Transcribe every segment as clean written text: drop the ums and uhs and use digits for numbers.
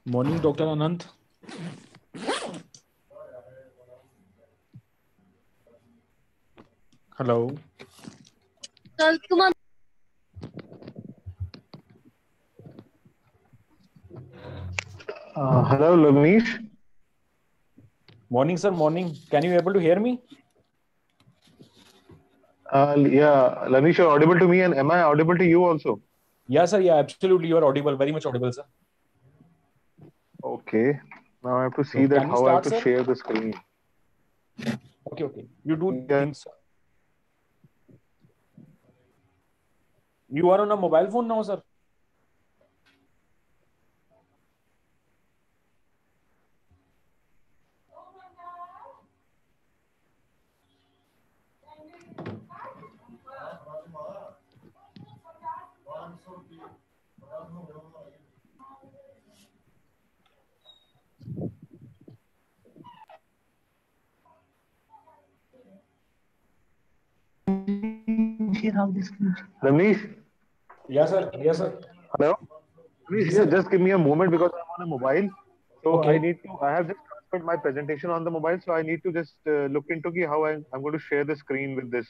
Morning, Dr. Anand. Hello. Hello, Lavnish. Morning, sir. Morning. Can you able to hear me? Yeah, Lavnish, you're audible to me, and am I audible to you also? Yeah, sir. Yeah, absolutely. You are audible. Very much audible, sir. Okay. Now I have to see So that can we how I have start, to sir? share the screen. Okay, okay. You do Yeah. things. You are on a mobile phone now, sir. Lavnish, Yes, sir. Yes, sir. hello. Lavnish, Ji, yeah, sir. just give me a moment because I'm on a mobile. So Okay. I have just transferred my presentation on the mobile. So I need to just look into how I'm going to share the screen with this.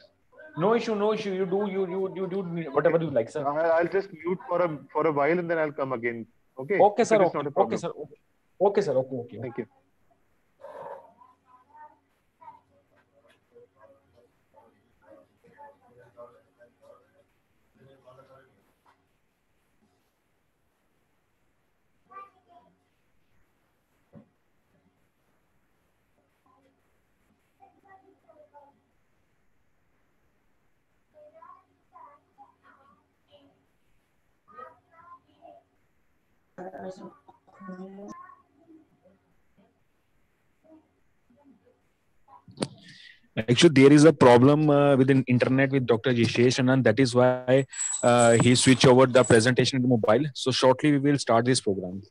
No issue. No issue. You do Okay. whatever you like, So sir. I'll just mute for a while and then I'll come again. Okay. Okay, If sir. it is not Okay. a Okay, problem. sir. Okay. Okay, sir. Okay. Okay. Thank you. Actually, there is a problem with the internet with Dr. Jishesh Anand. That is why he switched over the presentation to mobile. So shortly we will start this program.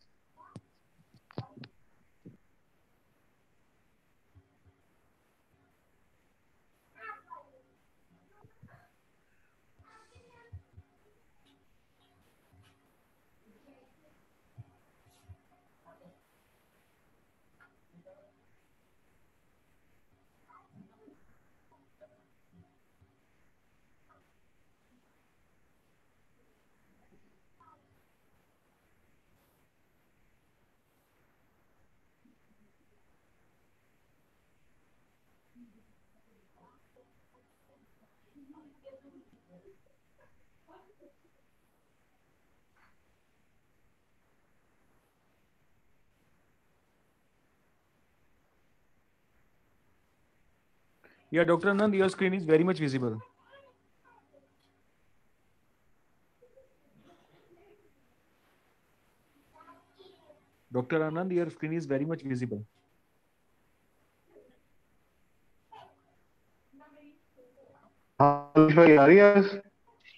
Yeah, Dr. Anand, your screen is very much visible. Dr. Anand, your screen is very much visible.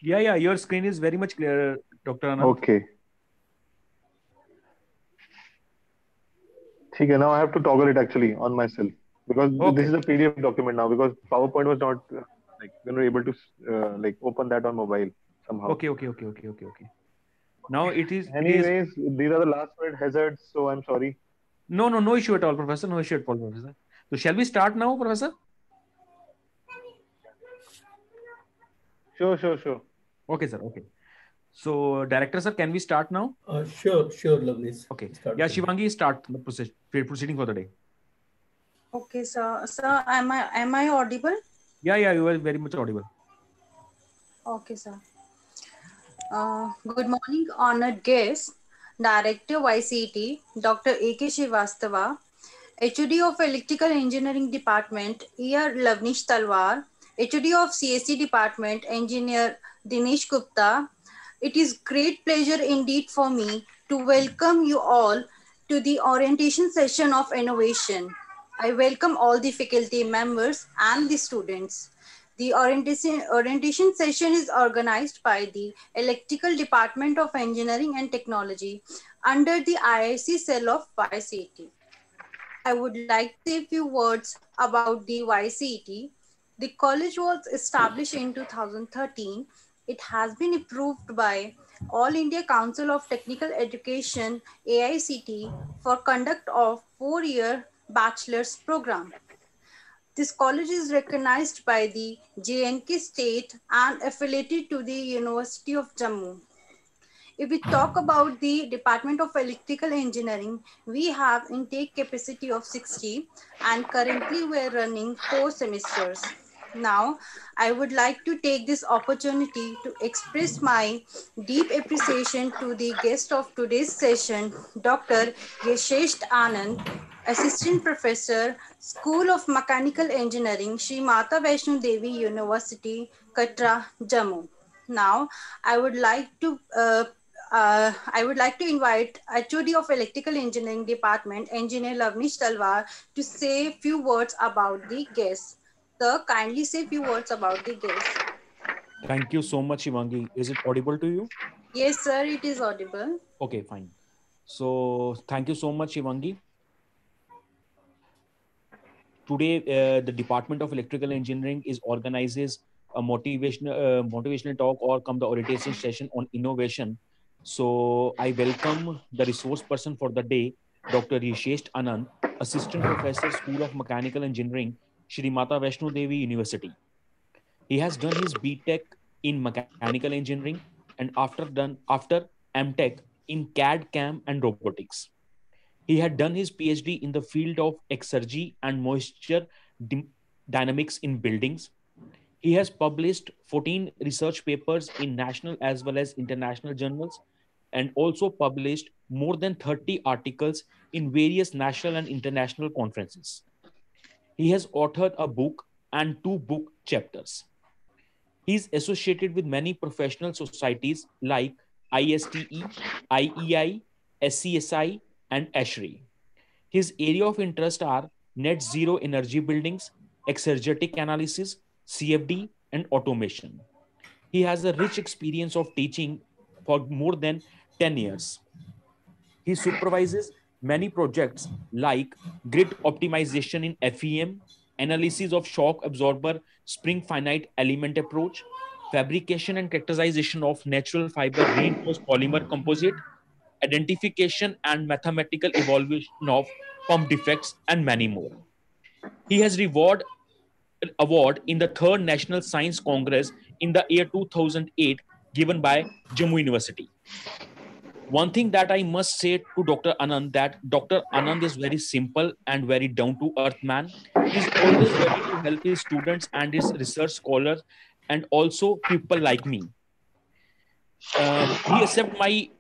Yeah, your screen is very much clear, Dr. Anand. Okay. Okay, now I have to toggle it actually on myself because this Okay. is a PDF document now because PowerPoint was not like we were able to like open that on mobile somehow. Okay. Now it is. Anyways, these are the last minute hazards, so I'm sorry. No issue at all, Professor. No issue at all, Professor. So shall we start now, Professor? Sure. Okay, sir. Okay. So, Director, sir, can we start now? Sure, Lovelace. Okay. Start Yeah, with it. Shivangi, start the proceeding for the day. Okay, sir. Sir, am I audible? Yeah, you are very much audible. Okay, sir. Good morning, honored guests, Director YCT, Dr. A.K. Srivastava, HOD of Electrical Engineering Department, E.R. Lavnish Talwar, HOD of CSE Department, Engineer Dinesh Gupta. It is great pleasure indeed for me to welcome you all to the orientation session of innovation. I welcome all the faculty members and the students. The orientation session is organized by the Electrical Department of Engineering and Technology under the IIC cell of YCT. I would like to say a few words about the YCT. The college was established in 2013. It has been approved by All India Council of Technical Education AICT for conduct of 4-year bachelor's program. This college is recognized by the J&K state and affiliated to the University of Jammu. If we talk about the Department of Electrical Engineering, we have intake capacity of 60 and currently we're running 4 semesters. Now, I would like to take this opportunity to express my deep appreciation to the guest of today's session, Dr. Yashesh Anand, Assistant Professor, School of Mechanical Engineering, Shri Mata Vaishno Devi University, Katra, Jammu. Now, I would like to invite HOD of Electrical Engineering Department, Engineer Lavnish Talwar, to say a few words about the guest. Sir, kindly say a few words about the guest. Thank you so much, Shivangi. Is it audible to you? Yes, sir, it is audible. Okay, fine. So thank you so much, Shivangi. Today, the Department of Electrical Engineering organizes a motivational talk or come the orientation session on innovation. So I welcome the resource person for the day, Dr. Yashesh Anand, Assistant Professor, School of Mechanical Engineering, Shri Mata Vaishno Devi University. He has done his BTech in Mechanical Engineering and after MTech in CAD, CAM and robotics. He had done his PhD in the field of exergy and moisture dynamics in buildings. He has published 14 research papers in national as well as international journals and also published more than 30 articles in various national and international conferences. He has authored a book and 2 book chapters. He is associated with many professional societies like ISTE, IEI, SCSI, and ASHRAE. His area of interest are net zero energy buildings, exergetic analysis, CFD, and automation. He has a rich experience of teaching for more than 10 years. He supervises many projects like grid optimization in FEM, analysis of shock absorber spring finite element approach, fabrication and characterization of natural fiber reinforced polymer composite, identification and mathematical evaluation of pump defects, and many more. He has award in the third National Science Congress in the year 2008 given by Jammu University. One thing that I must say to Dr. Anand that Dr. Anand is very simple and very down to earth man. He's always ready to help his students and his research scholars and also people like me. He accepted my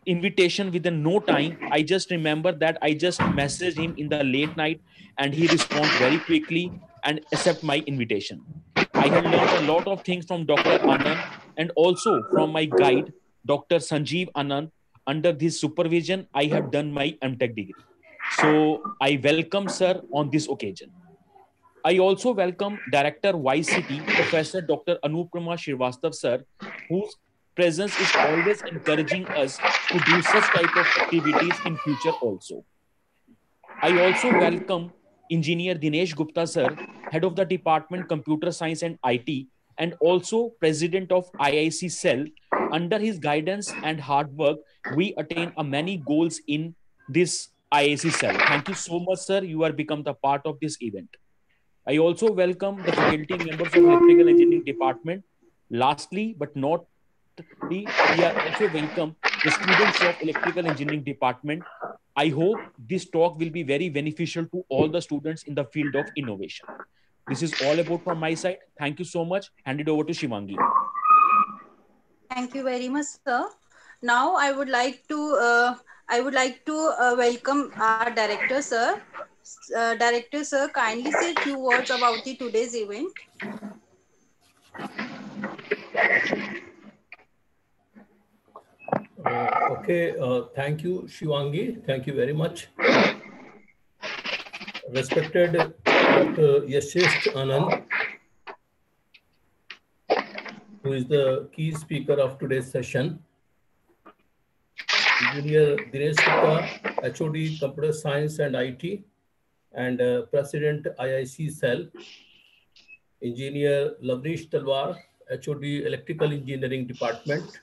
invitation within no time. I just remember that I just messaged him in the late night and he responded very quickly and accept my invitation. I had learned a lot of things from Dr. Anand and also from my guide, Dr. Sanjeev Anand. Under his supervision, I have done my MTech degree. So I welcome sir on this occasion. I also welcome Director YCT, Professor Dr. Anupama Srivastava sir, whose presence is always encouraging us to do such type of activities in future also. I also welcome Engineer Dinesh Gupta sir, Head of the Department Computer Science and IT, and also President of IIC Cell. Under his guidance and hard work, we attain a many goals in this IIC Cell. Thank you so much, sir. You are become the part of this event. I also welcome the faculty members of Electrical Engineering Department. Lastly, but not we are also welcome the students of Electrical Engineering Department. I hope this talk will be very beneficial to all the students in the field of innovation. This is all about from my side. Thank you so much. Hand it over to Shivangi. Thank you very much, sir. Now I would like to welcome our director, sir. Director, sir, kindly say a few words about the today's event. Thank you, Shivangi. Thank you very much. Respected Dr. Yashesh Anand, who is the key speaker of today's session. Engineer Dinesh Gupta, HOD Computer Science and IT, and President IIC Cell. Engineer Lavnish Talwar, HOD Electrical Engineering Department.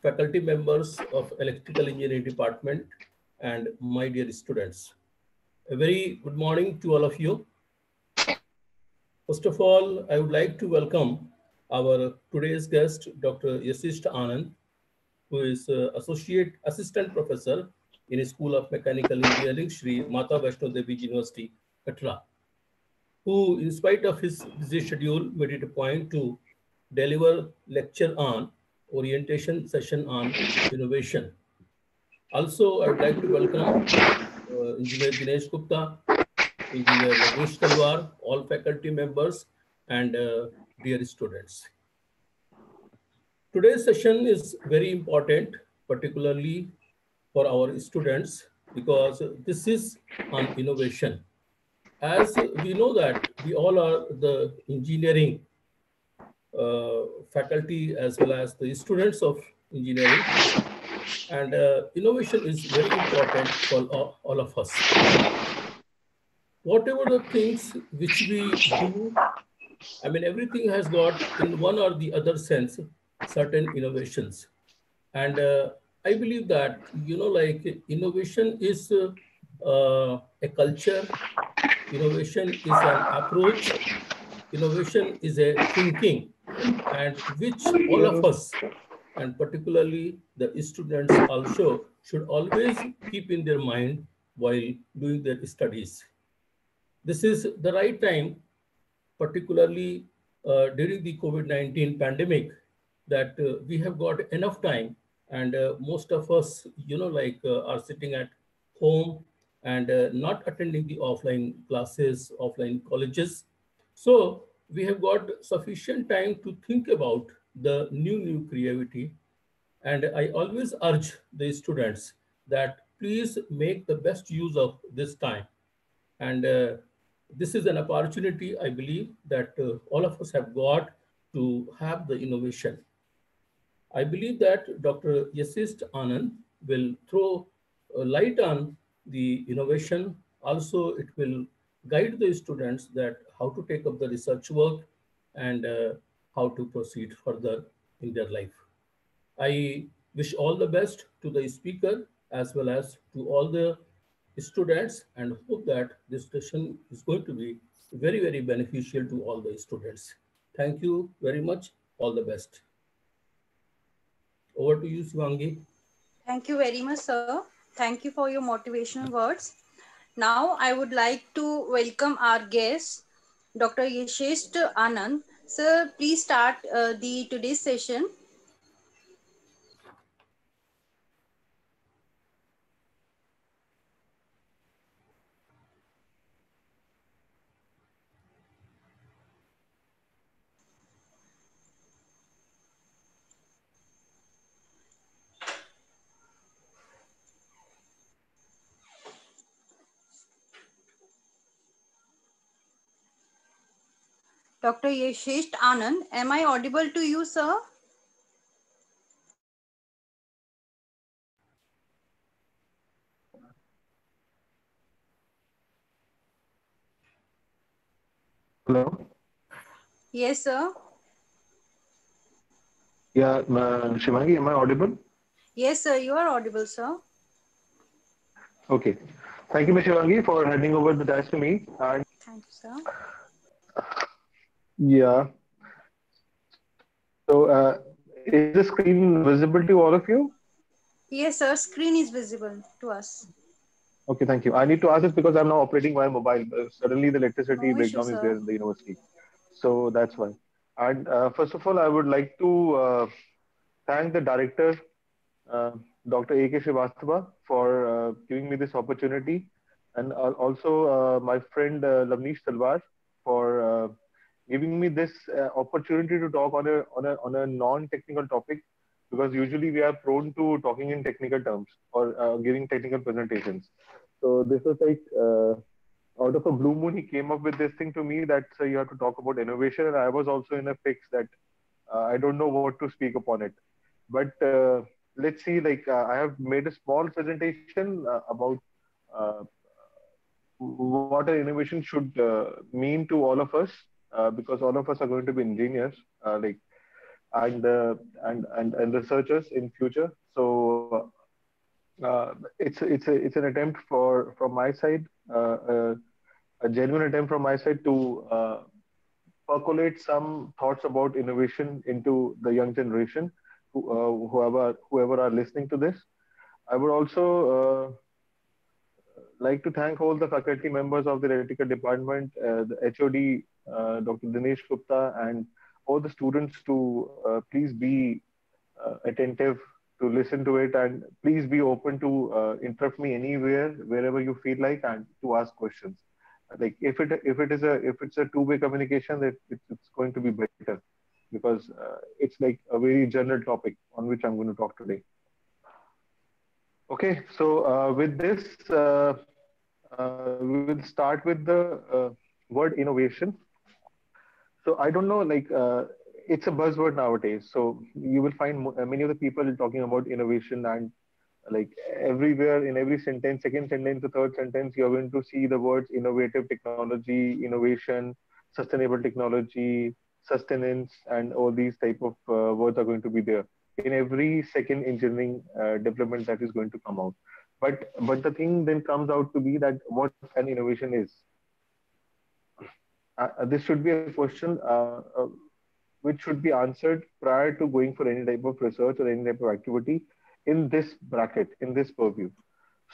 faculty members of Electrical Engineering Department, and my dear students. A very good morning to all of you. First of all, I would like to welcome our today's guest, Dr. Yashish Anand, who is Associate Assistant Professor in School of Mechanical Engineering, Shri Mata Vaishno Devi University, Katra, who, in spite of his busy schedule, made it a point to deliver lecture on orientation session on innovation. Also, I would like to welcome Engineer Dinesh Gupta, Engineer Lavnish Talwar, all faculty members, and dear students. Today's session is very important, particularly for our students, because this is on innovation. As we know that we all are the engineering faculty as well as the students of engineering, and innovation is very important for all of us. Whatever the things which we do, I mean, everything has got in one or the other sense certain innovations. And I believe that, like innovation is a culture, innovation is an approach, innovation is a thinking, and which all of us, and particularly the students also, should always keep in their mind while doing their studies. This is the right time, particularly during the COVID-19 pandemic, that we have got enough time, and most of us, are sitting at home and not attending the offline classes, offline colleges. So we have got sufficient time to think about the new creativity. And I always urge the students that please make the best use of this time. And this is an opportunity, I believe, that all of us have got to have the innovation. I believe that Dr. Yashish Anand will throw a light on the innovation. Also, it will guide the students that how to take up the research work and how to proceed further in their life. I wish all the best to the speaker as well as to all the students, and hope that this session is going to be very, very beneficial to all the students. Thank you very much. All the best. Over to you, Shivangi. Thank you very much, sir. Thank you for your motivational words. Now, I would like to welcome our guest, Dr. Yashish Anand. Sir, please start the today's session. Dr. Yashish Anand, am I audible to you, sir? Hello. Yes, sir. Yeah, Shivangi, am I audible? Yes, sir, you are audible, sir. Okay. Thank you, Ms. Shivangi, for handing over the task to me. And Thank you, sir. yeah, so is the screen visible to all of you? Yes, sir, screen is visible to us. Okay, thank you. I need to ask this because I'm now operating my mobile. Suddenly, the electricity No issue, breakdown is there sir. in the university. So that's why. And first of all, I would like to thank the director, Dr. A.K. Srivastava, for giving me this opportunity. And also my friend Lavnish Talwar for giving me this opportunity to talk on a non-technical topic, because usually we are prone to talking in technical terms or giving technical presentations. So this was like out of a blue moon, he came up with this thing to me that you have to talk about innovation, and I was also in a fix that I don't know what to speak upon it. But let's see. Like I have made a small presentation about uh, what an innovation should mean to all of us, because all of us are going to be engineers. Like and researchers in future. So it's an attempt from my side, a genuine attempt from my side to percolate some thoughts about innovation into the young generation, whoever are listening to this. I would also like to thank all the faculty members of the electrical department, the HOD, Dr. Dinesh Gupta, and all the students to please be attentive to listen to it, and please be open to interrupt me anywhere, wherever you feel like, and to ask questions. Like if it's a two-way communication, that it's going to be better, because it's like a very general topic on which I'm going to talk today. Okay, so with this, we will start with the word innovation. So I don't know, like it's a buzzword nowadays. So you will find many of the people talking about innovation, and like everywhere in every sentence, second sentence, the third sentence, you're going to see the words innovative technology, innovation, sustainable technology, sustenance, and all these type of words are going to be there in every second engineering development that is going to come out. But the thing then comes out to be that what an innovation is. This should be a question which should be answered prior to going for any type of research or any type of activity in this bracket, in this purview.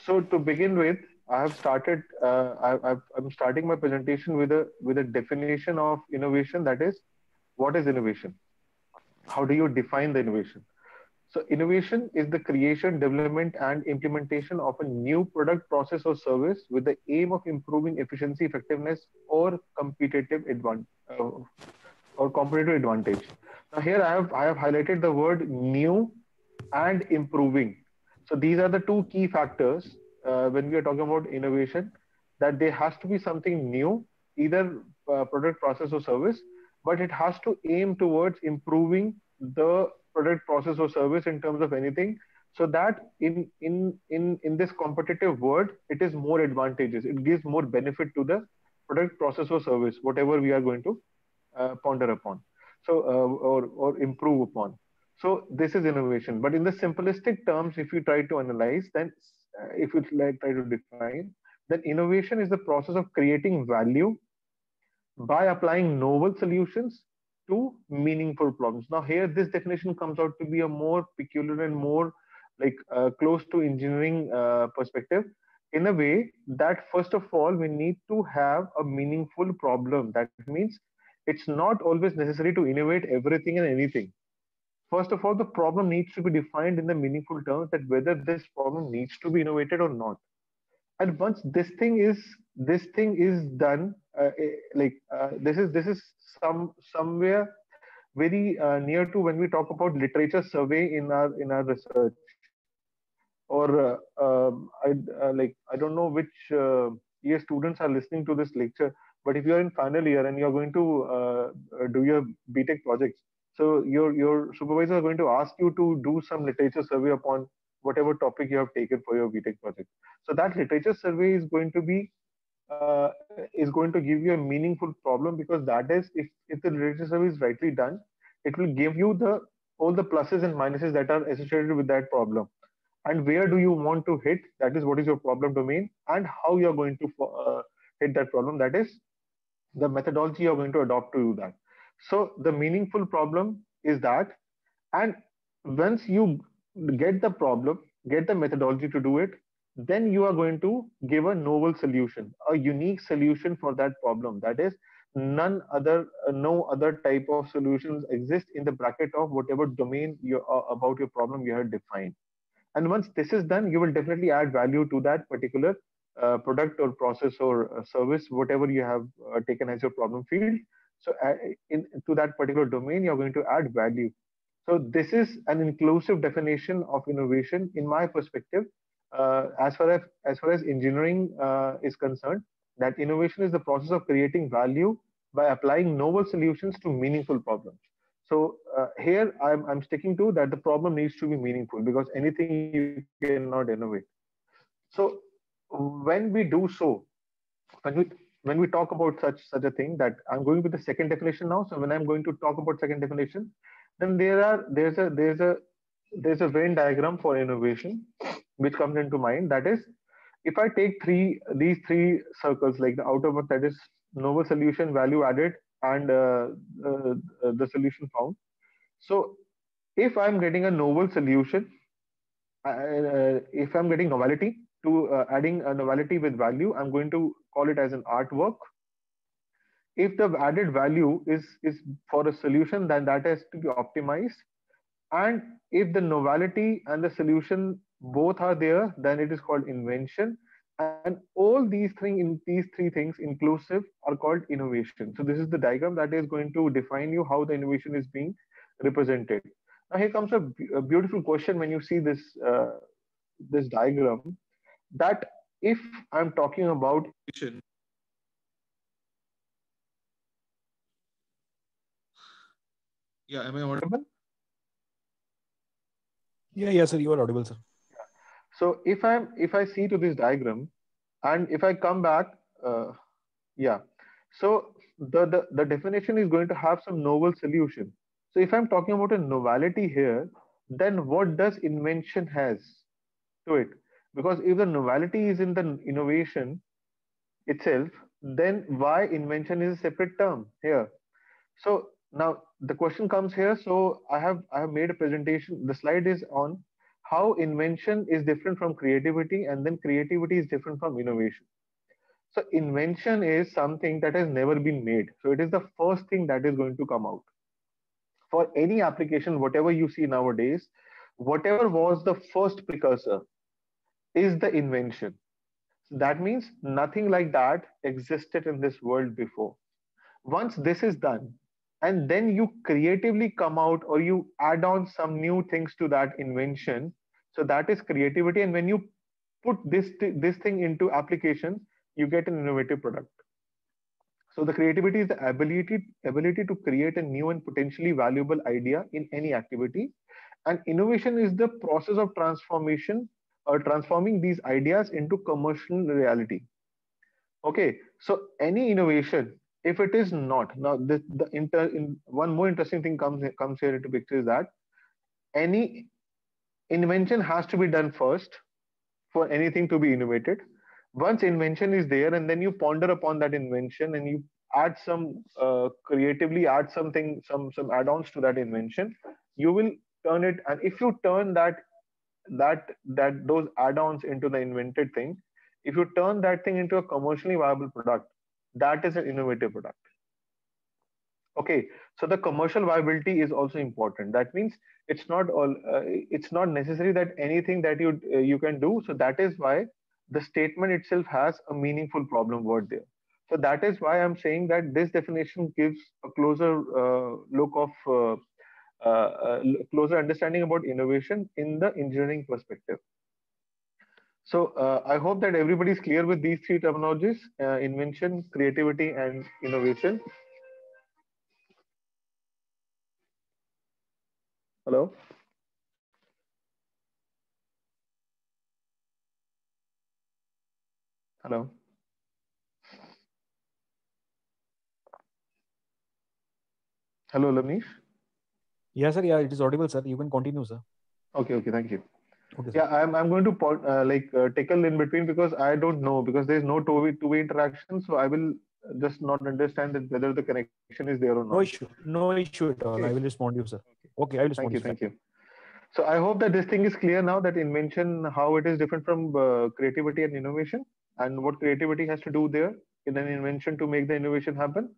So to begin with, I have started. I'm starting my presentation with a definition of innovation. That is, what is innovation? How do you define the innovation? So innovation is the creation, development, and implementation of a new product, process, or service with the aim of improving efficiency, effectiveness, or competitive advantage. Now here I have highlighted the word new and improving. So these are the two key factors when we are talking about innovation, that there has to be something new, either product, process, or service, but it has to aim towards improving the product, process, or service in terms of anything, so that in this competitive world, it is more advantageous. It gives more benefit to the product, process, or service, whatever we are going to ponder upon, so or improve upon. So this is innovation. But in the simplistic terms, if you try to analyze, then if you try to define, then innovation is the process of creating value by applying novel solutions to meaningful problems. Now here, this definition comes out to be a more peculiar and more like close to engineering perspective, in a way that first of all, we need to have a meaningful problem. That means it's not always necessary to innovate everything and anything. First of all, the problem needs to be defined in the meaningful terms, that whether this problem needs to be innovated or not. And once this thing is done, this is somewhere very near to when we talk about literature survey in our research. Or I don't know which year students are listening to this lecture, but if you are in final year and you're going to do your BTech projects, so your supervisor are going to ask you to do some literature survey upon whatever topic you have taken for your BTech project. So that literature survey is going to give you a meaningful problem, because that is, if the literature survey is rightly done, it will give you the all the pluses and minuses that are associated with that problem, and where do you want to hit, that is what is your problem domain, and how you are going to hit that problem, that is the methodology you are going to adopt to do that. So the meaningful problem is that, and once you get the problem, get the methodology to do it, then you are going to give a novel solution, a unique solution for that problem. That is, no other type of solutions exist in the bracket of whatever domain about your problem you have defined. And once this is done, you will definitely add value to that particular product or process or service, whatever you have taken as your problem field. So to that particular domain, you're going to add value. So this is an inclusive definition of innovation, in my perspective, as far as engineering is concerned. That innovation is the process of creating value by applying novel solutions to meaningful problems. So here I'm sticking to that the problem needs to be meaningful, because anything you cannot innovate. So when we do so, when we talk about such a thing, that I'm going with the second definition now. So when I'm going to talk about second definition, then there's a Venn diagram for innovation which comes into mind. That is, if I take these three circles, like the outer one, that is novel solution, value added, and the solution found. So if I'm getting a novel solution, if I'm getting novelty to adding a novelty with value, I'm going to call it as an artwork. If the added value is for a solution, then that has to be optimized. And if the novelty and the solution both are there, then it is called invention. And all these three things inclusive are called innovation. So this is the diagram that is going to define you how the innovation is being represented. Now here comes a beautiful question when you see this diagram, that if I'm talking about innovation, yeah, am I audible? Yeah, sir, you are audible, sir. So if I see to this diagram, and if I come back, yeah. So the definition is going to have some novel solution. So if I'm talking about a novelty here, then what does invention has to it? Because if the novelty is in the innovation itself, then why invention is a separate term here? So now the question comes here. So I have made a presentation. The slide is on how invention is different from creativity, and then creativity is different from innovation. So invention is something that has never been made. So it is the first thing that is going to come out. For any application, whatever you see nowadays, whatever was the first precursor is the invention. So that means nothing like that existed in this world before. Once this is done, and then you creatively come out or you add on some new things to that invention, so that is creativity. And when you put this thing into application, you get an innovative product. So the creativity is the ability to create a new and potentially valuable idea in any activity, and innovation is the process of transformation or transforming these ideas into commercial reality. Okay, so any innovation, if it is not, now one more interesting thing comes here into picture, is that any invention has to be done first for anything to be innovated. Once invention is there, and then you ponder upon that invention, and you add some creatively add something, some add-ons to that invention, you will turn it. And if you turn that those add-ons into the invented thing, if you turn that thing into a commercially viable product, that is an innovative product. Okay, so the commercial viability is also important. That means it's not necessary that anything that you can do. So that is why the statement itself has a meaningful problem word there. So that is why I'm saying that this definition gives a closer look of closer understanding about innovation in the engineering perspective. So I hope that everybody is clear with these three terminologies: invention, creativity, and innovation. Hello? Hello? Hello, Lavnish? Yeah, sir. Yeah, it is audible, sir. You can continue, sir. Okay, thank you. Okay, yeah, I'm going to tickle in between, because I don't know, because there's no two-way interaction. So I will just not understand that whether the connection is there or not. No issue at all. Okay. I will respond you, sir. Okay, I will respond you. Thank you. So I hope that this thing is clear now, that invention, how it is different from creativity and innovation, and what creativity has to do there in an invention to make the innovation happen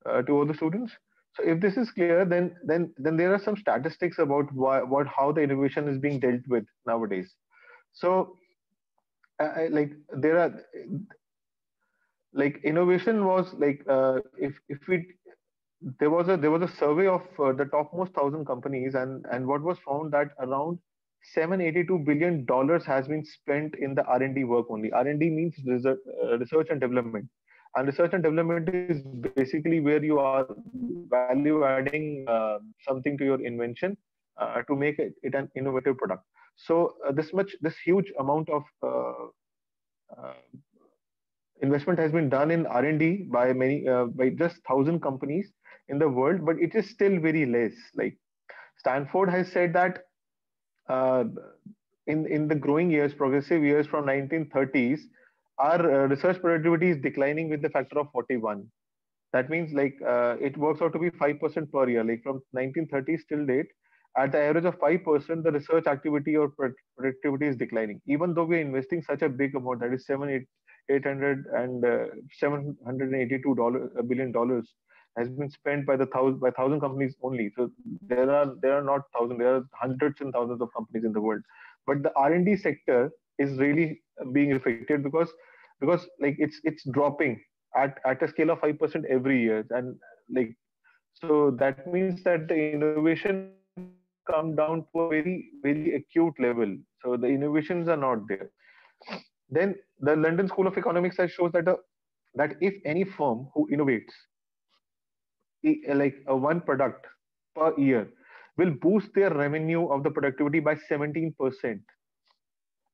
to all the students. So if this is clear, then there are some statistics about how the innovation is being dealt with nowadays. So there are innovation was if we there was a survey of the topmost 1,000 companies, and what was found that around $782 billion has been spent in the R&D work only. R&D means research and development. And research and development is basically where you are value adding something to your invention to make it an innovative product. So this huge amount of uh, investment has been done in R&D by by just 1,000 companies, in the world, but it is still very less. Like Stanford has said that uh, in the growing years, progressive years from 1930s, our research productivity is declining with the factor of 41. That means like it works out to be 5% per year. Like from 1930s till date, at the average of 5%, the research activity or productivity is declining. Even though we are investing such a big amount, that is 782 billion dollars has been spent by thousand companies only. So there are not thousand, there are hundreds and thousands of companies in the world. But the R&D sector is really being affected because like it's dropping at a scale of 5% every year, and like so that means that the innovation has come down to a very acute level. So the innovations are not there. Then the London School of Economics has shows that if any firm who innovates one product per year will boost their revenue of the productivity by 17%.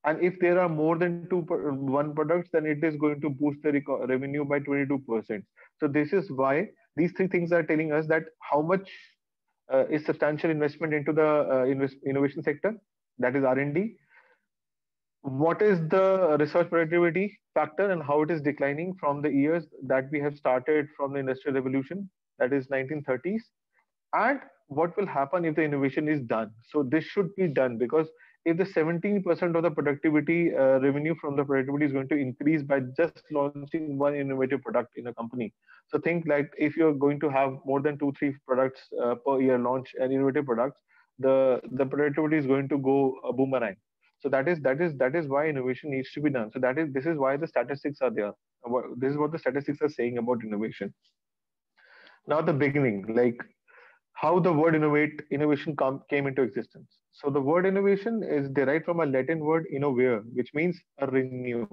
And if there are more than one products, then it is going to boost the revenue by 22%. So this is why these three things are telling us that how much is substantial investment into the innovation sector, that is R&D. What is the research productivity factor and how it is declining from the years that we have started from the industrial revolution, that is 1930s, and what will happen if the innovation is done. So this should be done, because if the 17% of the productivity revenue from the productivity is going to increase by just launching one innovative product in a company. So think like if you're going to have more than 2-3 products per year launch and innovative products, the productivity is going to go a boomerang. So that is why innovation needs to be done. So this is why the statistics are there. This is what the statistics are saying about innovation. Now the beginning, like how the word innovation came into existence. So the word innovation is derived from a Latin word innovare, which means a renew.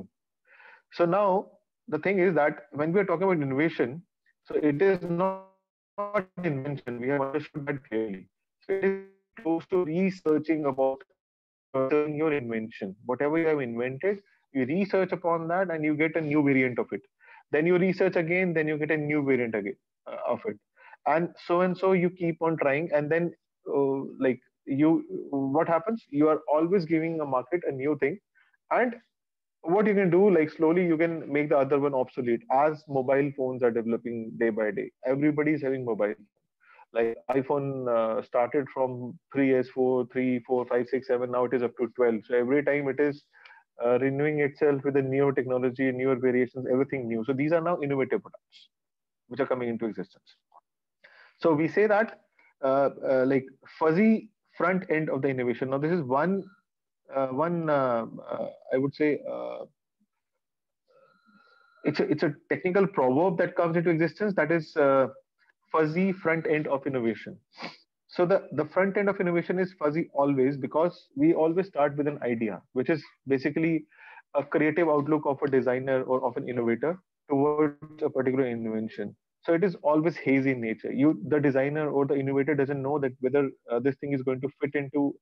So now the thing is that when we are talking about innovation, so it is not invention. We have understood that clearly. So it is very close to researching about researching your invention. Whatever you have invented, you research upon that and you get a new variant of it. Then you research again, then you get a new variant again of it, and so you keep on trying, and then like you, what happens? You are always giving a market a new thing, and what you can do, like slowly you can make the other one obsolete. As mobile phones are developing day by day, everybody is having mobile. Like iPhone started from 3S4, 3, 4, 5, 6, 7. Now it is up to 12. So every time it is renewing itself with a newer technology, newer variations, everything new. So these are now innovative products which are coming into existence. So we say that like fuzzy front end of the innovation. Now this is one I would say it's a technical proverb that comes into existence, that is fuzzy front end of innovation. So the front end of innovation is fuzzy always, because we always start with an idea, which is basically a creative outlook of a designer or of an innovator towards a particular invention. So it is always hazy in nature. The designer or the innovator doesn't know that whether this thing is going to fit into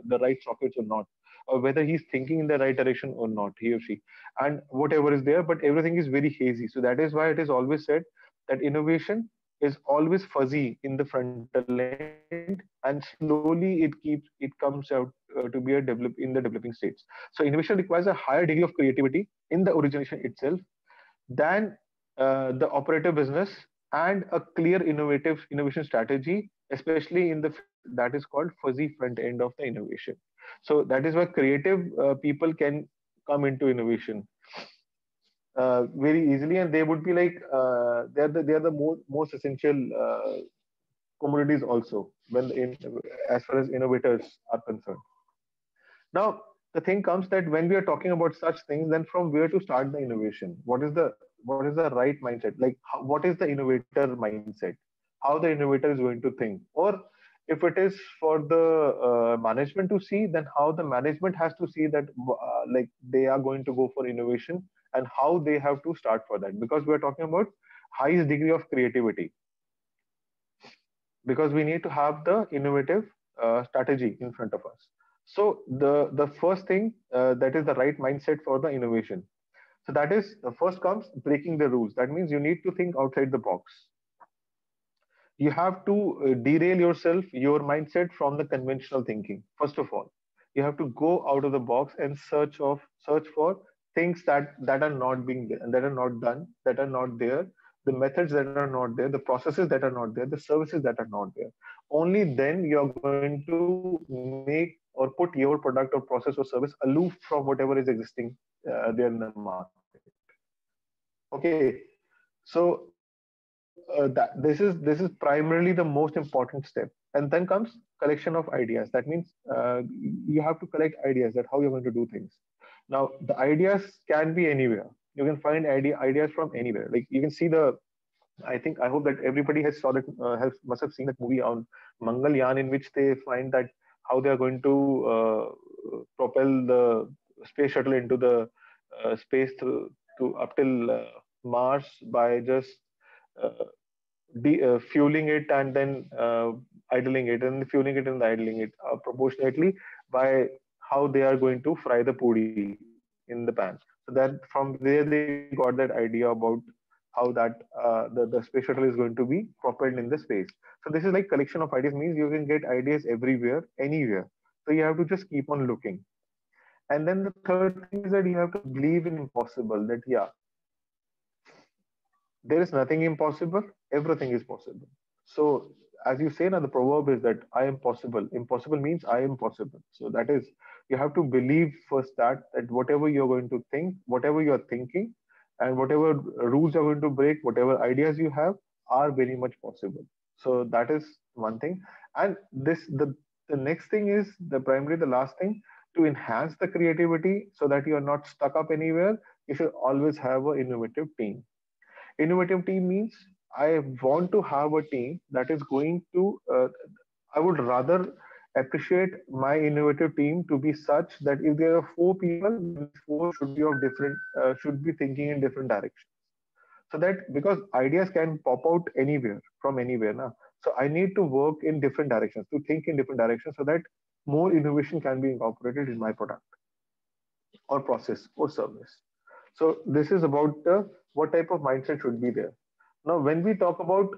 the right sockets or not, or whether he's thinking in the right direction or not, he or she, and whatever is there. But everything is very hazy. So that is why it is always said that innovation is always fuzzy in the frontal end, and slowly it comes out to be in the developing states. So innovation requires a higher degree of creativity in the origination itself than the operative business, and a clear innovation strategy, especially in the that is called fuzzy front end of the innovation. So that is why creative people can come into innovation very easily, and they would be like they are the most essential commodities also as far as innovators are concerned. Now the thing comes that when we are talking about such things, then from where to start the innovation? What is the right mindset? Like what is the innovator mindset? How the innovator is going to think? Or if it is for the management to see, then how the management has to see that like they are going to go for innovation, and how they have to start for that, because we are talking about highest degree of creativity, because we need to have the innovative strategy in front of us. So the first thing, that is the right mindset for the innovation. So that is, first comes breaking the rules. That means you need to think outside the box. You have to derail yourself, your mindset from the conventional thinking. First of all, you have to go out of the box and search for things that are not being that are not done, that are not there, the methods that are not there, the processes that are not there, the services that are not there. Only then you are going to make or put your product or process or service aloof from whatever is existing there in the market. Okay, so this is primarily the most important step, and then comes collection of ideas. That means you have to collect ideas that how you're going to do things. Now the ideas can be anywhere. You can find ideas from anywhere. Like you can see the, I hope that everybody has saw that must have seen that movie on Mangalyaan, in which they find that how they are going to propel the space shuttle into the space to up till Mars by just uh, fueling it and then idling it, and fueling it and idling it proportionately by how they are going to fry the puri in the pan. So that from there they got that idea about how that the space shuttle is going to be propelled in the space. So this is like collection of ideas, means you can get ideas everywhere, anywhere. So you have to just keep on looking. And then the third thing is that you have to believe in impossible. That yeah, there is nothing impossible, everything is possible. So as you say now, the proverb is that I am possible. Impossible means I am possible. So that is, you have to believe first that whatever you're going to think, whatever you're thinking, and whatever rules you're going to break, whatever ideas you have, are very much possible. So that is one thing. And the next thing is the last thing, to enhance the creativity so that you are not stuck up anywhere. You should always have an innovative team. Innovative team means I want to have a team that is going to, I would rather appreciate my innovative team to be such that if there are four people, these four should be of different, should be thinking in different directions. So that, because ideas can pop out anywhere from anywhere now. So I need to work in different directions, to think in different directions, so that more innovation can be incorporated in my product or process or service. So this is about what type of mindset should be there. Now, when we talk about,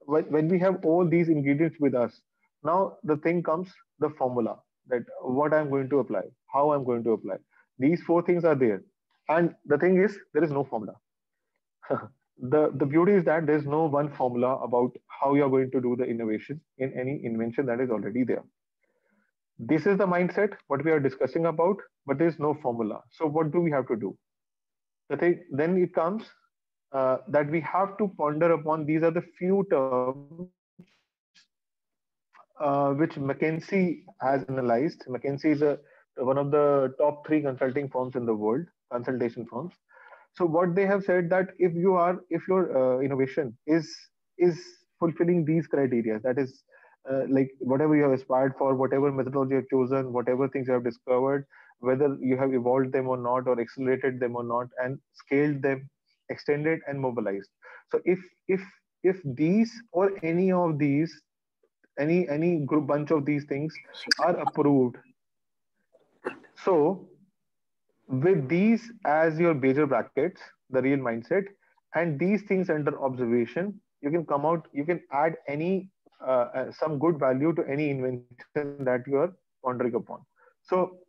when we have all these ingredients with us, now the thing comes, the formula, that what I'm going to apply, how I'm going to apply. These four things are there, and the thing is, there is no formula. The beauty is that there's no one formula about how you're going to do the innovation in any invention that is already there. This is the mindset what we are discussing about, but there's no formula. So what do we have to do? The thing then it comes that we have to ponder upon. These are the few terms which McKinsey has analyzed. McKinsey is one of the top three consulting firms in the world, consultation firms. So what they have said, that if your innovation is fulfilling these criteria, that is like whatever you have aspired for, whatever methodology you have chosen, whatever things you have discovered, whether you have evolved them or not, or accelerated them or not, and scaled them, extended and mobilized. So if these or any of these, any group bunch of these things are approved, so with these as your major brackets, the real mindset, and these things under observation, you can come out, you can add any some good value to any invention that you are pondering upon. So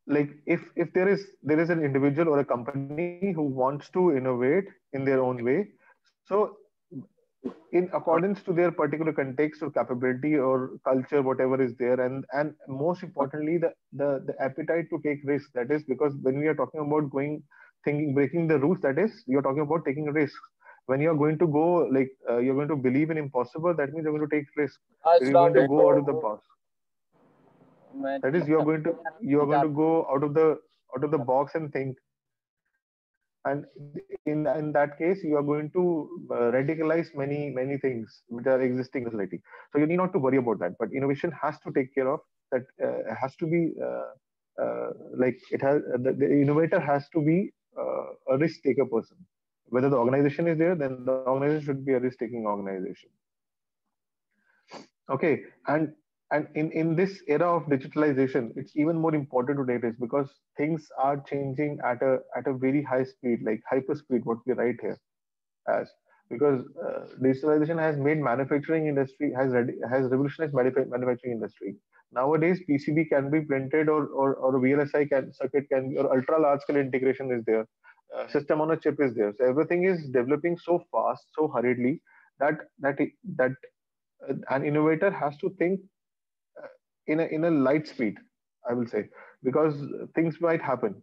like if there is an individual or a company who wants to innovate in their own way, so in accordance to their particular context or capability or culture, whatever is there, and most importantly, the appetite to take risks. That is, because when we are talking about going, thinking, breaking the rules, that is, you're talking about taking risks. When you're going to go, like you're going to believe in impossible, that means you're going to take risk. You're going to go out of the box. That is, you're going to go out of the box and think. And in that case, you are going to radicalize many things which are existing in society. So you need not to worry about that. But innovation has to take care of that. Has to be like it has. The innovator has to be a risk taker person. Whether the organization is there, then the organization should be a risk taking organization. Okay, and in this era of digitalization, it's even more important to take this, because things are changing at a very high speed, like hyper speed, what we write here as. because digitalization has made manufacturing industry has revolutionized manufacturing industry. Nowadays, PCB can be printed, or VLSI circuit can be, or ultra large scale integration is there. System on a chip is there. So everything is developing so fast, so hurriedly, that an innovator has to think in a light speed, I will say, because things might happen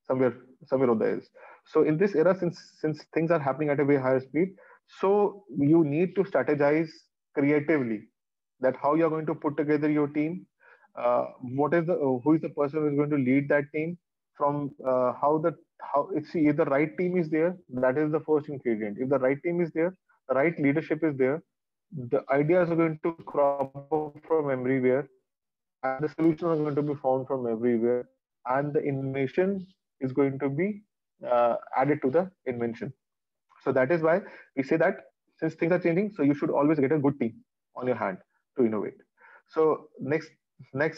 somewhere somewhere over there is. So in this era, since things are happening at a way higher speed, so you need to strategize creatively, that how you're going to put together your team, what is the who is the person who is going to lead that team, from how it's, if the right team is there, that is the first ingredient. If the right team is there, the right leadership is there, the ideas are going to crop up from everywhere, and the solutions are going to be found from everywhere, and the innovation is going to be added to the invention. So that is why we say that since things are changing, so you should always get a good team on your hand to innovate. So next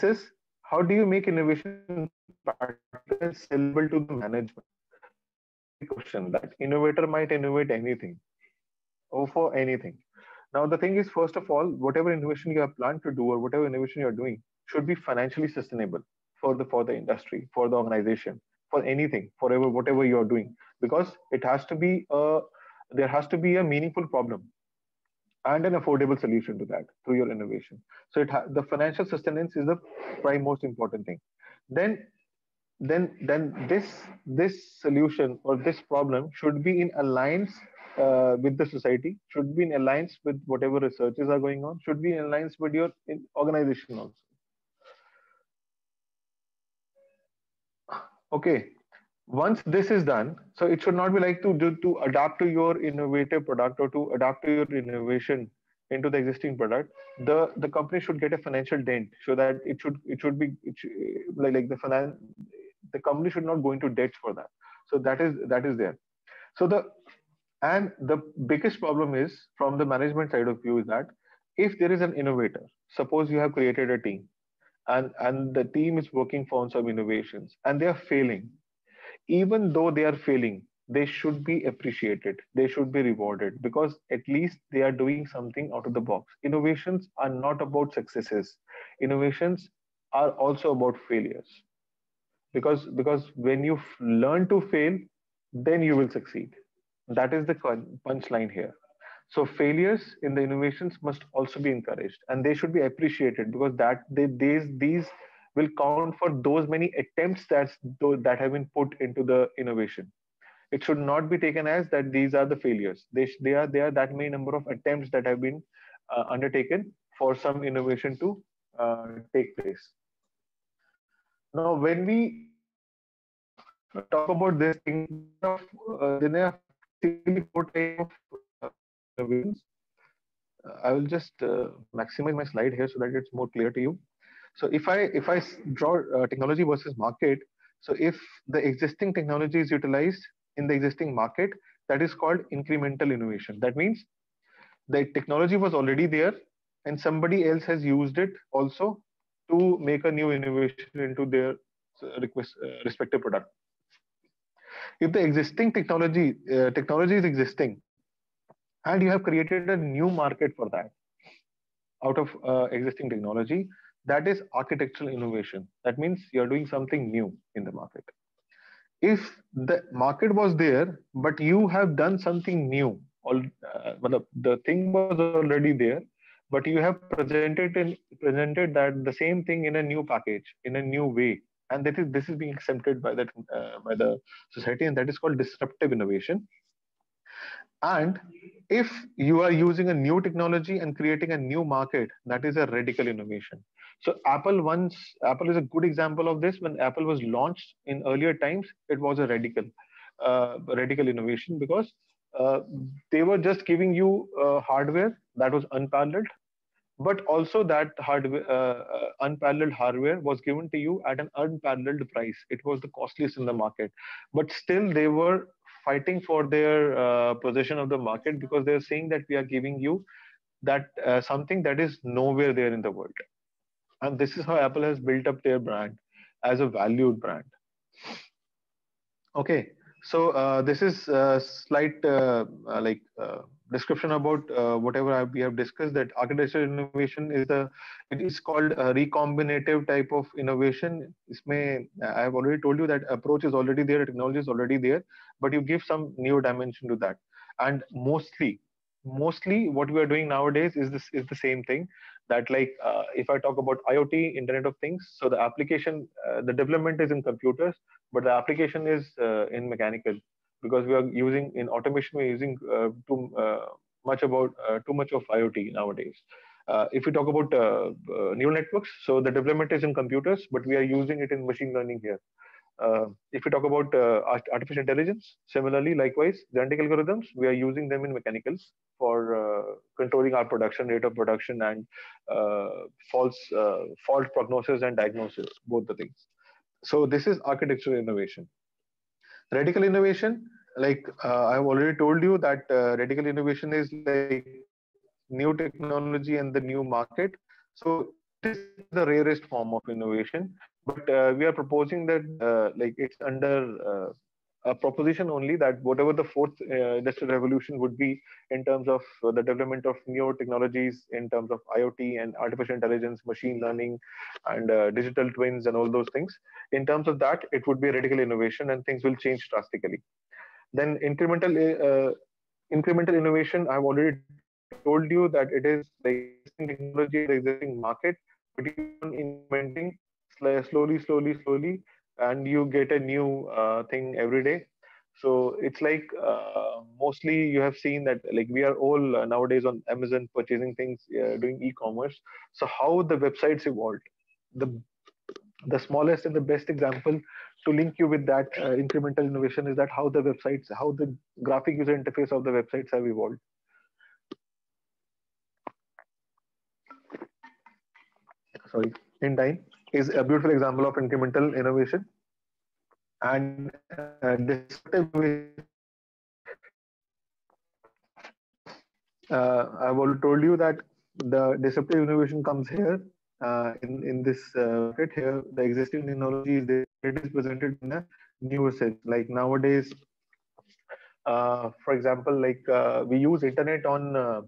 is, how do you make innovation practical and sellable to the management? This is a very big question, that innovator might innovate anything or for anything. Now the thing is, first of all, whatever innovation you have planned to do or whatever innovation you are doing should be financially sustainable for the industry, for the organization, for anything, forever, whatever you are doing, because it has to be a there has to be a meaningful problem and an affordable solution to that through your innovation. So the financial sustenance is the prime most important thing. Then this solution or this problem should be in alliance with the society, should be in alliance with whatever researches are going on, should be in alliance with your organization also. Okay, once this is done, so it should not be like to adapt to your innovative product or to adapt to your innovation into the existing product. The company should get a financial dent, so that like the company should not go into debt for that. So that is there. So the biggest problem is, from the management side of view, is that if there is an innovator, suppose you have created a team, and the team is working for some innovations and they are failing, even though they are failing, they should be appreciated, they should be rewarded, because at least they are doing something out of the box. Innovations are not about successes, innovations are also about failures, because when you learn to fail, then you will succeed. That is the punchline here. So failures in the innovations must also be encouraged, and they should be appreciated, because these will count for those many attempts that have been put into the innovation. It should not be taken as that these are the failures. They are that many number of attempts that have been undertaken for some innovation to take place. Now, when we talk about this thing, there are basically four types of innovations. I will just maximize my slide here so that it's more clear to you. So if I draw technology versus market, so if the existing technology is utilized in the existing market, that is called incremental innovation. That means the technology was already there and somebody else has used it also to make a new innovation into their respective product. If the existing technology is existing, and you have created a new market for that out of existing technology, that is architectural innovation. That means you're doing something new in the market. If the market was there, but you have done something new, the thing was already there, but you have presented that the same thing in a new package, in a new way, and this is being accepted by the society, and that is called disruptive innovation. And if you are using a new technology and creating a new market, that is a radical innovation. So Apple is a good example of this. When Apple was launched in earlier times, it was a radical innovation, because uh, they were just giving you hardware that was unparalleled, but also that unparalleled hardware was given to you at an unparalleled price. It was the costliest in the market, but still they were fighting for their possession of the market, because they're saying that we are giving you that something that is nowhere there in the world. And this is how Apple has built up their brand as a valued brand. Okay, so this is slight description about whatever we have discussed, that architectural innovation it is called a recombinative type of innovation. I have already told you that approach is already there, technology is already there, but you give some new dimension to that. And mostly what we are doing nowadays is the same thing. That, like, if I talk about IoT, Internet of Things, so the application, the development is in computers, but the application is in mechanical, because we are using in automation, we're using too much of IoT nowadays. If we talk about neural networks, so the development is in computers, but we are using it in machine learning here. If we talk about artificial intelligence, similarly, likewise, genetic algorithms, we are using them in mechanicals for controlling our production, rate of production, and fault prognosis and diagnosis, both the things. So this is architectural innovation. Radical innovation, like I've already told you that radical innovation is like new technology and the new market. So it is the rarest form of innovation, but we are proposing that like it's under a proposition only, that whatever the fourth industrial revolution would be in terms of the development of new technologies, in terms of IoT and artificial intelligence, machine learning, and digital twins and all those things. In terms of that, it would be a radical innovation, and things will change drastically. Then incremental innovation, I've already told you that it is like existing technology, the existing market, but you keep on inventing slowly, and you get a new thing every day. So it's like mostly you have seen that, like, we are all nowadays on Amazon purchasing things, doing e-commerce. So how the websites evolved, the the smallest and the best example to link you with that incremental innovation is that how the graphic user interface of the websites have evolved. Sorry, InDine is a beautiful example of incremental innovation. And disruptive innovation, I've already told you that the disruptive innovation comes here in this bucket here. The existing technology is there. It is presented in a newer sense. Like nowadays, for example, like we use internet on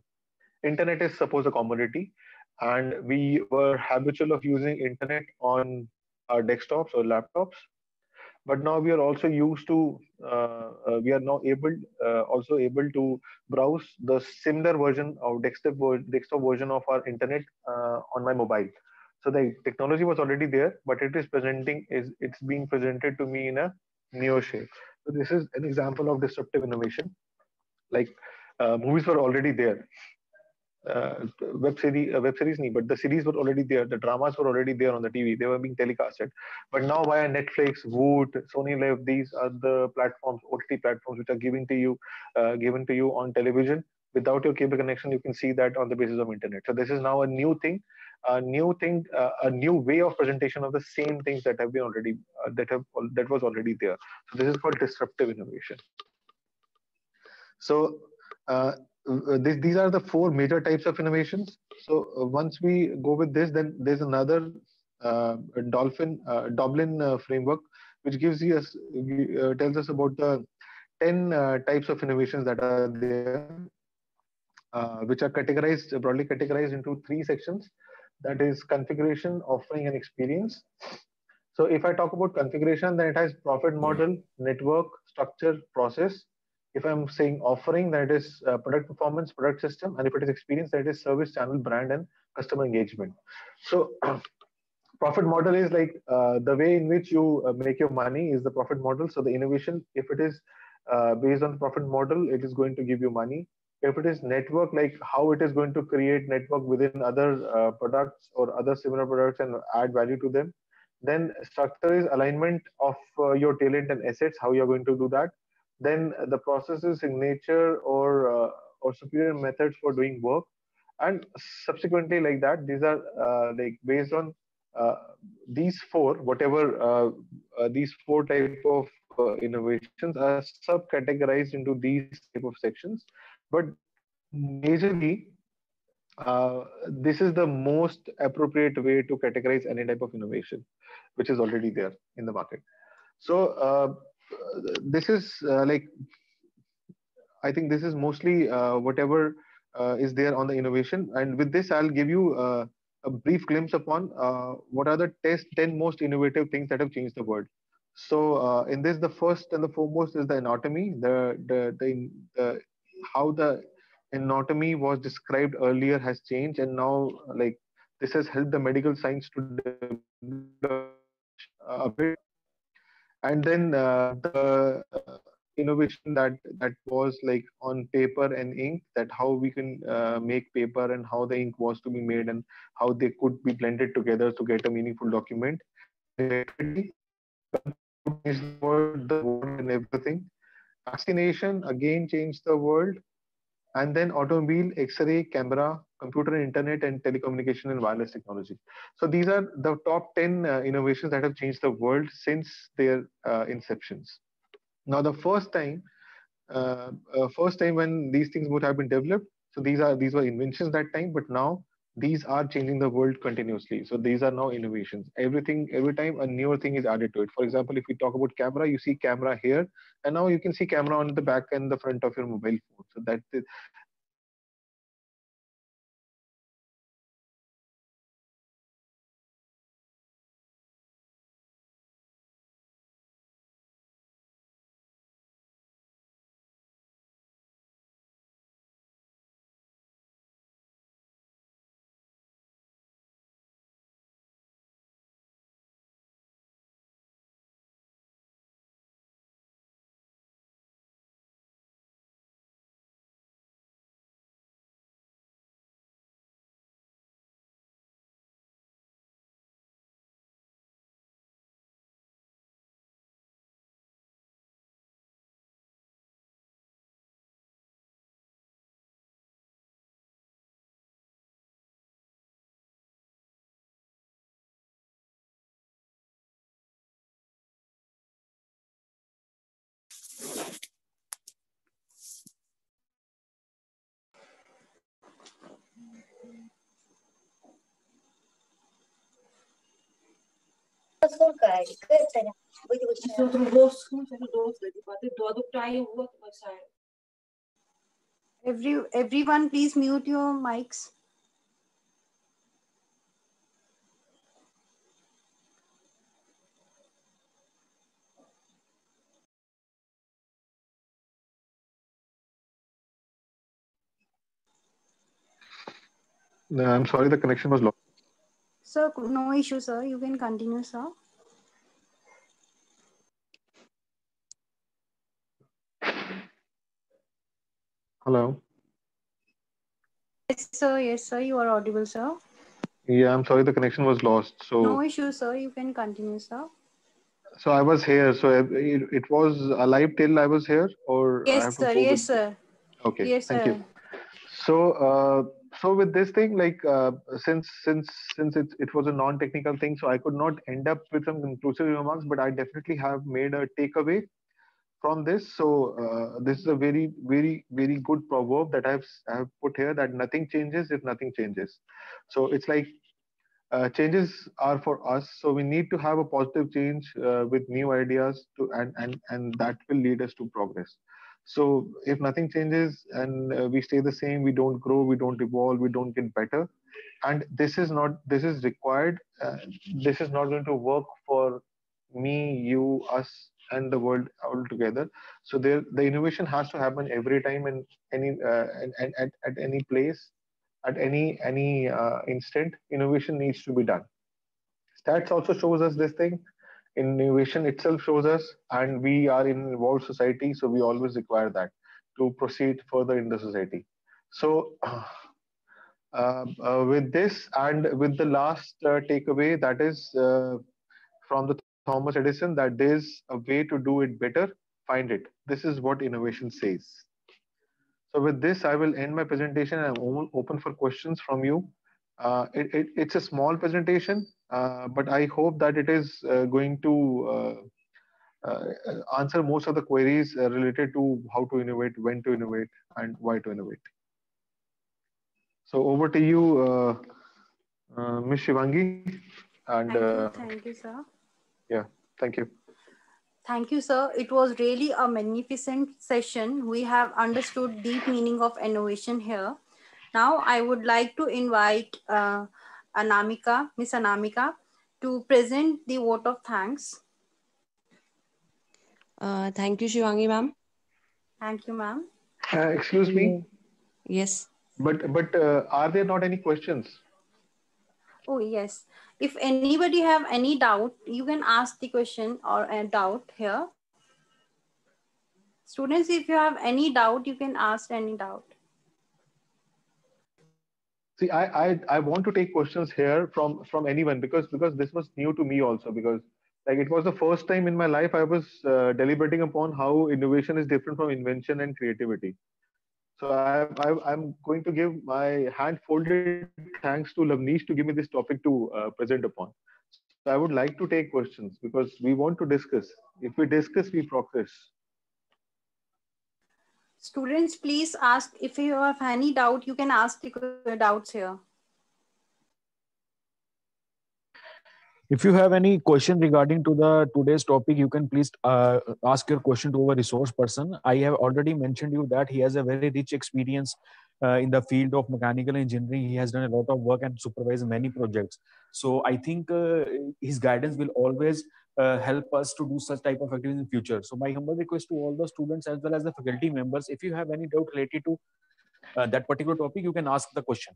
internet is suppose a commodity, and we were habitual of using internet on our desktops or laptops. But now we are also used to we are now also able to browse the similar version of desktop version of our internet on my mobile. So the technology was already there, but it's being presented to me in a newer shape. So this is an example of disruptive innovation. Like movies were already there, web series, but the series were already there. The dramas were already there on the TV. They were being telecasted. But now via Netflix, Voot, Sony Live, these are the platforms, OTT platforms, which are given to you on television. Without your cable connection, you can see that on the basis of internet. So this is now a new thing, a new way of presentation of the same things that have been already that was already there. So this is called disruptive innovation. So these are the four major types of innovations. So once we go with this, then there's another Dublin framework, which gives you tells us about the 10 types of innovations that are there, which are broadly categorized into three sections. That is configuration, offering, and experience. So if I talk about configuration, then it has profit model, network, structure, process. If I'm saying offering, that is product performance, product system, and if it is experience, that is service, channel, brand, and customer engagement. So profit model is like the way in which you make your money is the profit model. So the innovation, if it is based on profit model, it is going to give you money. If it is network, like how it is going to create network within other products or other similar products and add value to them. Then structure is alignment of your talent and assets, how you're going to do that. Then the process is signature or superior methods for doing work. And subsequently, like that, these are like based on these four, these four type of innovations are subcategorized into these type of sections. But majorly, this is the most appropriate way to categorize any type of innovation, which is already there in the market. So this is like I think this is mostly whatever is there on the innovation. And with this, I'll give you a brief glimpse upon what are the 10 most innovative things that have changed the world. So in this, the first and the foremost is the anatomy. The how the anatomy was described earlier has changed, and now like this has helped the medical science to develop a bit. And then the innovation that was like on paper and ink, that how we can make paper and how the ink was to be made and how they could be blended together to get a meaningful document. Then electricity, computer changed the world, the war and everything. Vaccination again changed the world. And then automobile, X-ray, camera, computer, internet, and telecommunication and wireless technology. So these are the top 10 innovations that have changed the world since their inceptions. Now, the first time when these things would have been developed, so these were inventions that time, but now these are changing the world continuously. So these are now innovations. Every time a newer thing is added to it. For example, if we talk about camera, you see camera here, and now you can see camera on the back and the front of your mobile phone. So that is, Everyone, please mute your mics. I'm sorry, the connection was lost. Sir, no issue, sir. You can continue, sir. Hello. Yes, sir. Yes, sir. You are audible, sir. Yeah, I'm sorry, the connection was lost. No So, issue, sir. You can continue, sir. so I was here. So it was alive till I was here, or I Yes, have to sir. go Yes, with. sir. Okay, Yes, thank you. sir. So, so with this thing, like since it was a non-technical thing, so I could not end up with some conclusive remarks, but I definitely have made a takeaway from this. So this is a very good proverb that I have put here, that nothing changes if nothing changes. So it's like changes are for us, so we need to have a positive change with new ideas to, and that will lead us to progress. So if nothing changes and we stay the same, we don't grow, we don't evolve, we don't get better, and this is required. This is not going to work for me, you, us, and the world all together. So there, the innovation has to happen every time, and any and at any place, at any instant, innovation needs to be done. Stats also shows us this thing. Innovation itself shows us, and we are in an evolved society, so we always require that to proceed further in the society. So with this and with the last takeaway, that is from the Thomas Edison, that there's a way to do it better, find it. This is what innovation says. So with this, I will end my presentation. I'm open for questions from you. It's a small presentation, but I hope that it is going to answer most of the queries related to how to innovate, when to innovate, and why to innovate. So over to you, Ms. Shivangi. And Thank you. Thank you, sir. yeah, thank you. Thank you, sir. It was really a magnificent session. We have understood deep meaning of innovation here. Now, I would like to invite Anamika, Miss Anamika, to present the vote of thanks. Thank you, Shivangi ma'am. Thank you, ma'am. Excuse me, Yes. but are there not any questions? Oh, yes. If anybody have any doubt, you can ask the question or a doubt here. Students, if you have any doubt, you can ask any doubt. See, I want to take questions here from anyone because this was new to me also because like it was the first time in my life I was deliberating upon how innovation is different from invention and creativity. So I'm going to give my hand folded thanks to Lavnish to give me this topic to present upon. So I would like to take questions because we want to discuss. If we discuss, we progress. Students, please ask if you have any doubt, you can ask the doubts here. If you have any question regarding to the today's topic, you can please ask your question to our resource person. I have already mentioned you that he has a very rich experience in the field of mechanical engineering. He has done a lot of work and supervised many projects. So I think his guidance will always help us to do such type of activities in the future. So my humble request to all the students as well as the faculty members, if you have any doubt related to that particular topic, you can ask the question.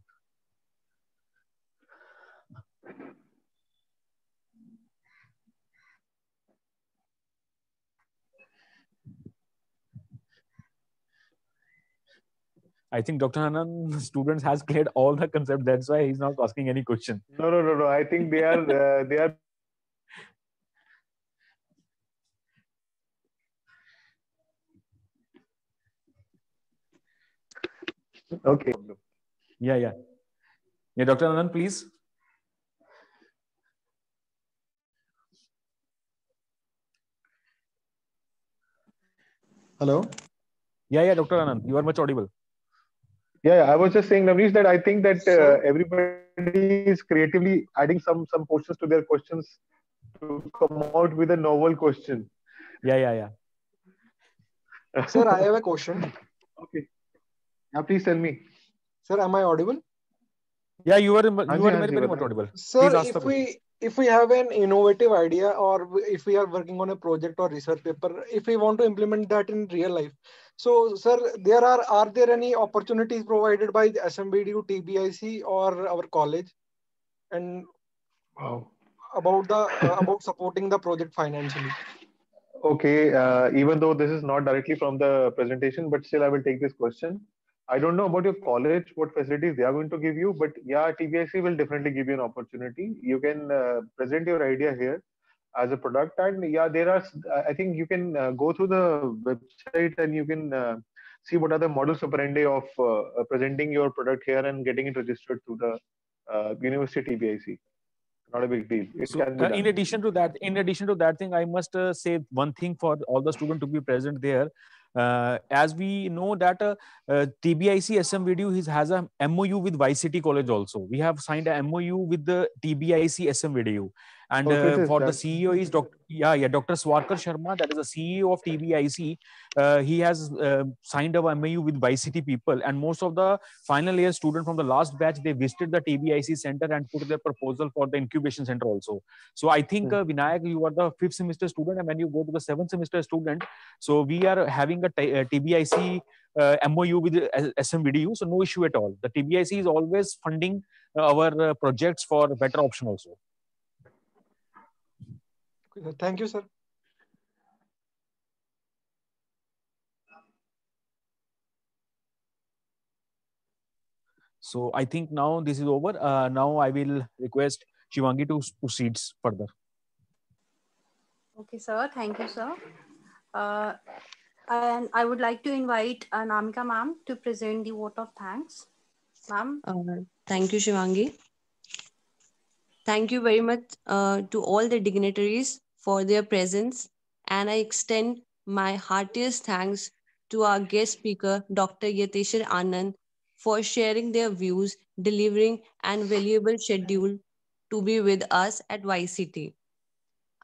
I think Dr. Anand students has cleared all the concept. That's why he's not asking any question. No. I think they are okay. Yeah. Yeah, Dr. Anand, please. Hello. Yeah, Dr. Anand, you are much audible. Yeah, I was just saying, Navneesh, that I think that So- everybody is creatively adding some portions to their questions to come out with a novel question. Yeah. Sir, I have a question. Okay. Now, please tell me. Sir, am I audible? Yeah, you are Hanji, very much audible. Sir, Please ask the question. if we have an innovative idea or if we are working on a project or research paper, if we want to implement that in real life, so sir, are there any opportunities provided by the SMBDU, TBIC, or our college, and Wow. about supporting the project financially? Okay, even though this is not directly from the presentation, but still I will take this question. I don't know about your college, what facilities they are going to give you, but yeah, TBIC will definitely give you an opportunity. You can present your idea here as a product, and yeah, there are. I think you can go through the website and you can see what are the models operandi of presenting your product here and getting it registered to the University TBIC. Not a big deal. It So, can be done. in addition to that thing, I must say one thing for all the students to be present there. As we know that TBIC SMVDU has a MOU with Vice City College also. We have signed a MOU with the TBIC SMVDU. And Oh, so it is for the done. CEO is Dr. Swarkar Sharma, that is the CEO of TBIC. He has signed a MOU with Vice City people, and most of the final year students from the last batch, they visited the TBIC center and put their proposal for the incubation center also. So I think Vinayak, you are the 5th semester student, and when you go to the 7th semester student, so we are having a TBIC MOU with SMVDU, so no issue at all. The TBIC is always funding our projects for better option also. Thank you, sir. So I think now this is over. Now I will request Shivangi to proceed further. Okay, sir. Thank you, sir. And I would like to invite Anamika ma'am to present the vote of thanks. Ma'am. Thank you, Shivangi. Thank you very much to all the dignitaries for their presence, and I extend my heartiest thanks to our guest speaker, Dr. Yateshwar Anand, for sharing their views, delivering an valuable schedule to be with us at YCT.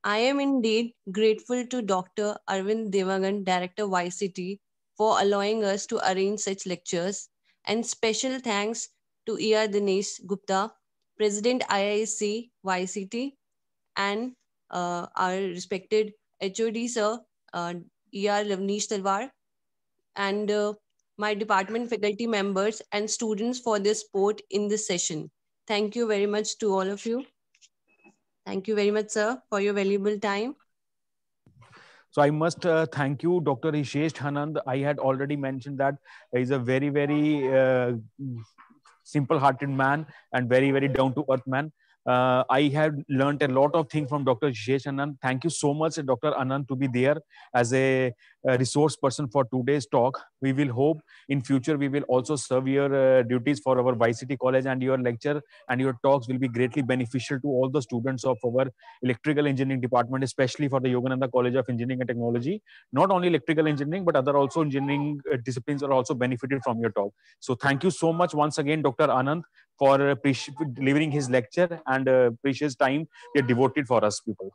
I am indeed grateful to Dr. Arvind Devagan, Director YCT, for allowing us to arrange such lectures, and special thanks to E.R. Dinesh Gupta, President IISc YCT, and our respected HOD sir, E.R. Lavnish Talwar, and my department faculty members and students for their support in this session. Thank you very much to all of you. Thank you very much, sir, for your valuable time. So I must thank you, Dr. Hishesh Anand. I had already mentioned that he's a very, very simple-hearted man and very, very down-to-earth man. I have learned a lot of things from Dr. Hishesh Anand. Thank you so much, Dr. Anand, to be there as a resource person for today's talk. We will hope in future we will also serve your duties for our YCT college, and your lecture and your talks will be greatly beneficial to all the students of our electrical engineering department, especially for the Yogananda College of Engineering and Technology. Not only electrical engineering, but other also engineering disciplines are also benefited from your talk. So thank you so much once again, Dr. Anand, for delivering his lecture and precious time he devoted for us people.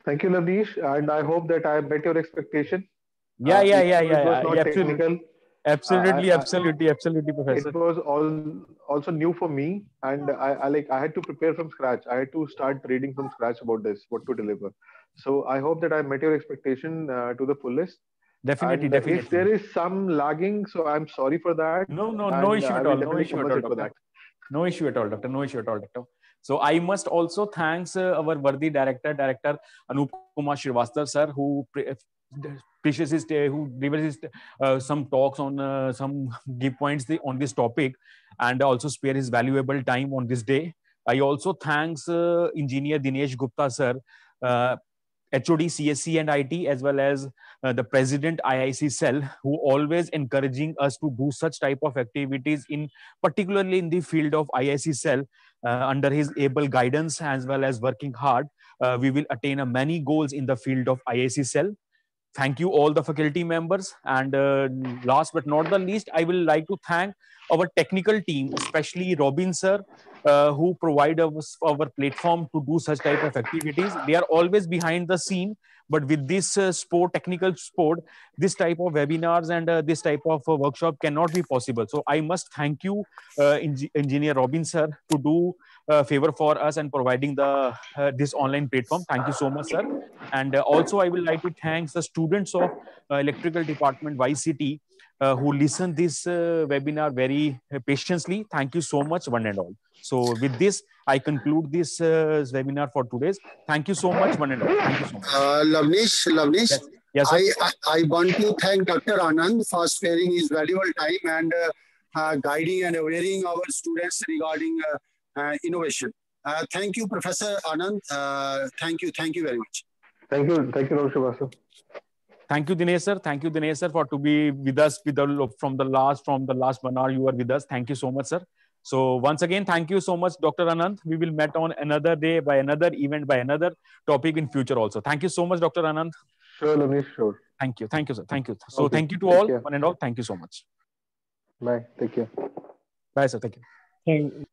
Thank you, Lavnish, and I hope that I met your expectation. Yeah, It was not absolutely. technical. Absolutely, Professor. It was also new for me, and I had to prepare from scratch. I had to start reading from scratch about this, what to deliver. So I hope that I met your expectation to the fullest. Definitely, And if there is some lagging, so I'm sorry for that. No And issue I at will all. No definitely issue at all, compensate for Doctor. that. No issue at all, Doctor. No issue at all, Doctor. So I must also thanks our worthy Director Anup Kumar Srivastava, sir, who who delivers some talks on some give points on this topic, and also spare his valuable time on this day. I also thanks Engineer Dinesh Gupta, sir, uh, HOD CSC and IT, as well as the President IIC Cell, who always encouraging us to do such type of activities in particularly in the field of IIC Cell. Under his able guidance as well as working hard, we will attain many goals in the field of IIC Cell. Thank you all the faculty members, and last but not the least, I will like to thank our technical team, especially Robin sir, who provide us our platform to do such type of activities. They are always behind the scene, but with this technical sport, this type of webinars and this type of workshop cannot be possible. So I must thank you, Engineer Robin sir, to do favor for us and providing the this online platform. Thank you so much, sir. And also, I would like to thank the students of Electrical Department YCT who listen this webinar very patiently. Thank you so much, one and all. So with this, I conclude this webinar for today's. Thank you so much, one and all. Thank you so much. Lavnish, Yes, yes, sir. I want to thank Dr. Anand for sparing his valuable time and guiding and awareing our students regarding innovation. Thank you, Professor Anand. Thank you very much. Thank you, Dr. Srivastava. Thank you, Dinesh sir. Thank you, Dinesh sir, for to be with us from the last 1 hour you are with us. Thank you so much, sir. So once again, thank you so much, Dr. Anand. We will meet on another day by another event by another topic in future also. Thank you so much, Dr. Anand. Sure, Lavnish, sure. Thank you, sir. Thank you. So Okay, thank you to take all, care. one and all. Thank you so much. Bye. Take care. Bye, sir. Thank you. Thank